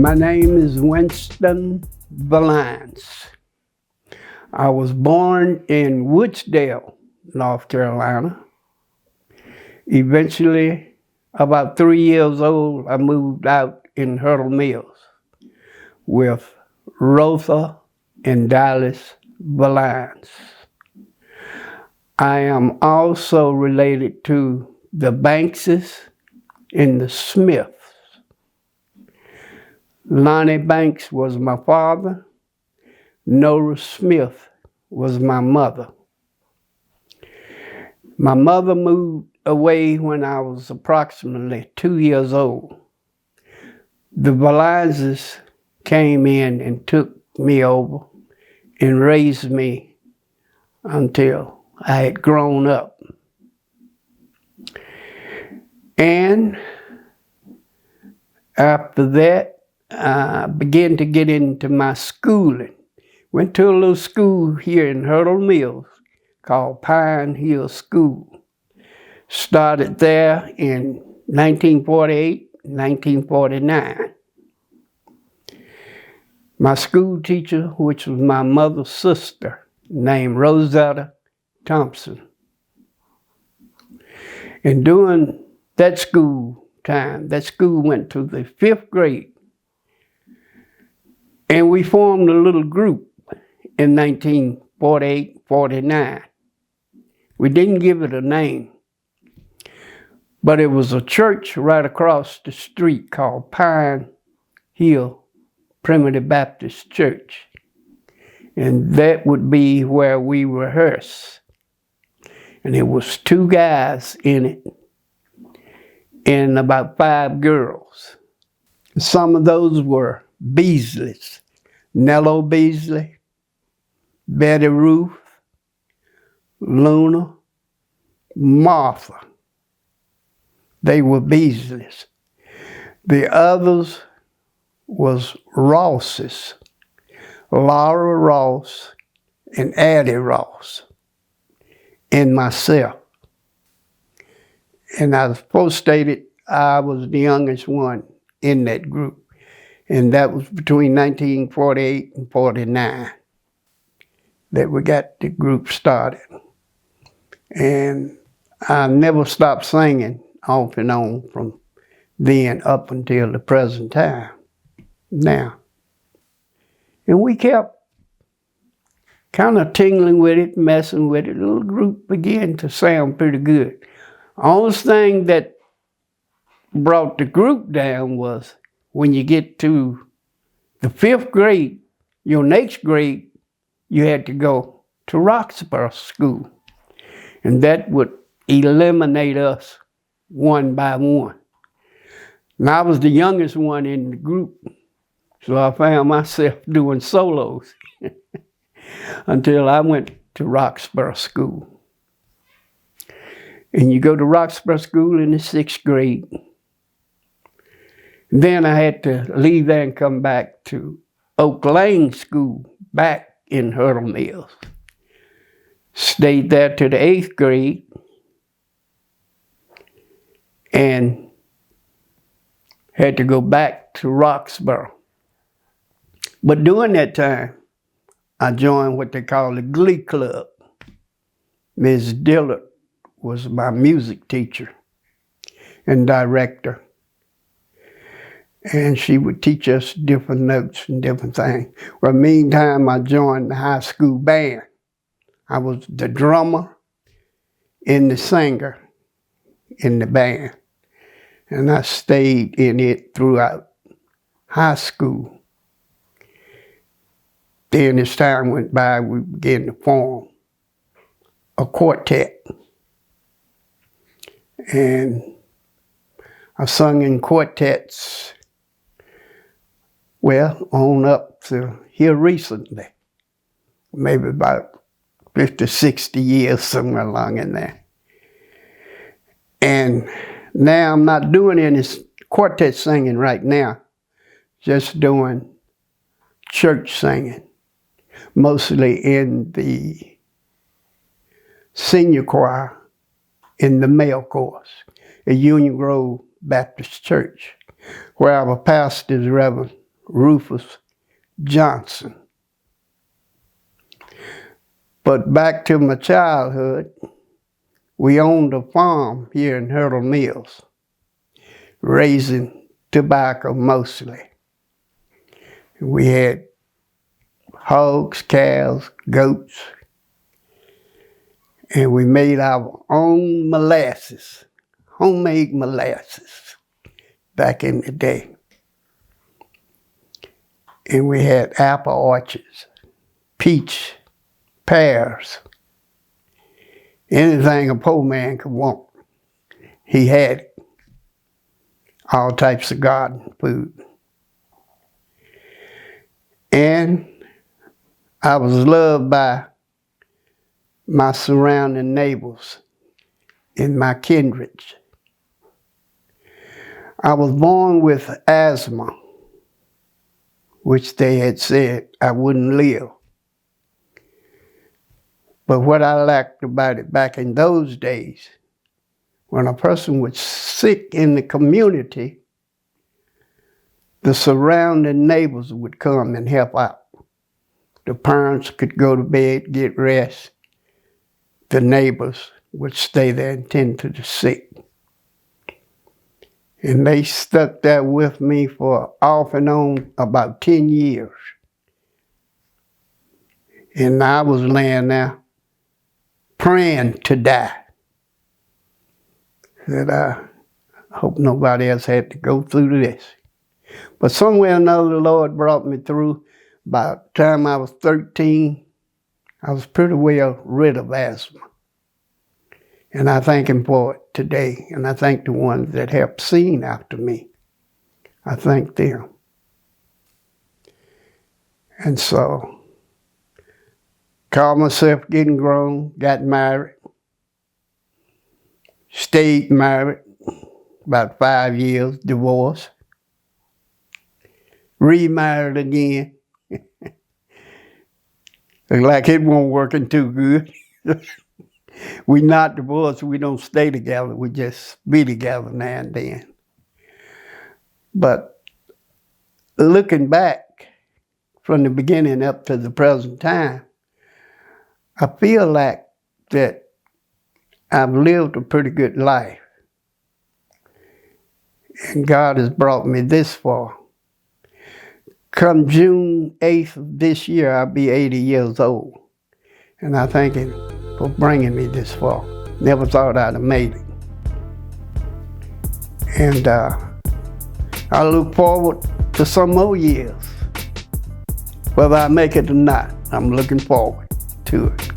My name is Winston Villines. I was born in Woodsdale, North Carolina. Eventually, about 3 years old, I moved out in Hurdle Mills with Rotha and Dallas Villines. I am also related to the Bankses and the Smiths. Lonnie Banks was my father. Nora Smith was my mother. My mother moved away when I was approximately 2 years old. The Villines came in and took me over and raised me until I had grown up. And after that, I began to get into my schooling. Went to a little school here in Hurdle Mills called Pine Hill School. Started there in 1948, 1949. My school teacher, which was my mother's sister, named Rosetta Thompson. And during that school time, that school went to the 5th grade. And we formed a little group in 1948, 49. We didn't give it a name, but it was a church right across the street called Pine Hill Primitive Baptist Church. And that would be where we rehearsed. And there was 2 guys in it and about 5 girls. Some of those were Beasleys: Nello Beasley, Betty Ruth, Luna, Martha. They were Beasleys. The others was Rosses: Laura Ross and Addie Ross, and myself. And as first stated, I was the youngest one in that group. And that was between 1948 and 49 that we got the group started. And I never stopped singing off and on from then up until the present time now. And we kept kind of tingling with it, messing with it. The little group began to sound pretty good. Only thing that brought the group down was when you get to the 5th grade, your next grade, you had to go to Roxborough School. And that would eliminate us one by one. And I was the youngest one in the group, so I found myself doing solos until I went to Roxborough School. And you go to Roxborough School in the 6th grade. Then I had to leave there and come back to Oak Lane School back in Hurdle Mills. Stayed there to the 8th grade and had to go back to Roxborough. But during that time, I joined what they call the Glee Club. Ms. Dillard was my music teacher and director. And she would teach us different notes and different things. Well, meantime, I joined the high school band. I was the drummer and the singer in the band. And I stayed in it throughout high school. Then as time went by, we began to form a quartet. And I sung in quartets, well, on up to here recently, maybe about 50, 60 years, somewhere along in there. And now I'm not doing any quartet singing right now, just doing church singing, mostly in the senior choir in the male chorus at Union Grove Baptist Church, where our pastor is Reverend Rufus Johnson. But back to my childhood, we owned a farm here in Hurdle Mills, raising tobacco mostly. We had hogs, cows, goats, and we made our own molasses, homemade molasses back in the day. And we had apple orchards, peach, pears, anything a poor man could want. He had it. All types of garden food. And I was loved by my surrounding neighbors and my kindred. I was born with asthma, which they had said I wouldn't live. But what I liked about it back in those days, when a person was sick in the community, the surrounding neighbors would come and help out. The parents could go to bed, get rest. The neighbors would stay there and tend to the sick. And they stuck there with me for off and on about 10 years. And I was laying there praying to die. That I hope nobody else had to go through this. But somewhere or another, the Lord brought me through. By the time I was 13, I was pretty well rid of asthma. And I thank Him for it today. And I thank the ones that helped sing after me. I thank them. And so, called myself getting grown, got married, stayed married about 5 years, divorced, remarried again. Look like it wasn't working too good. We not divorced, we don't stay together, we just be together now and then. But looking back from the beginning up to the present time, I feel like that I've lived a pretty good life. And God has brought me this far. Come June 8th of this year, I'll be 80 years old. And I thank Him for bringing me this far. Never thought I'd have made it. And I look forward to some more years. Whether I make it or not, I'm looking forward to it.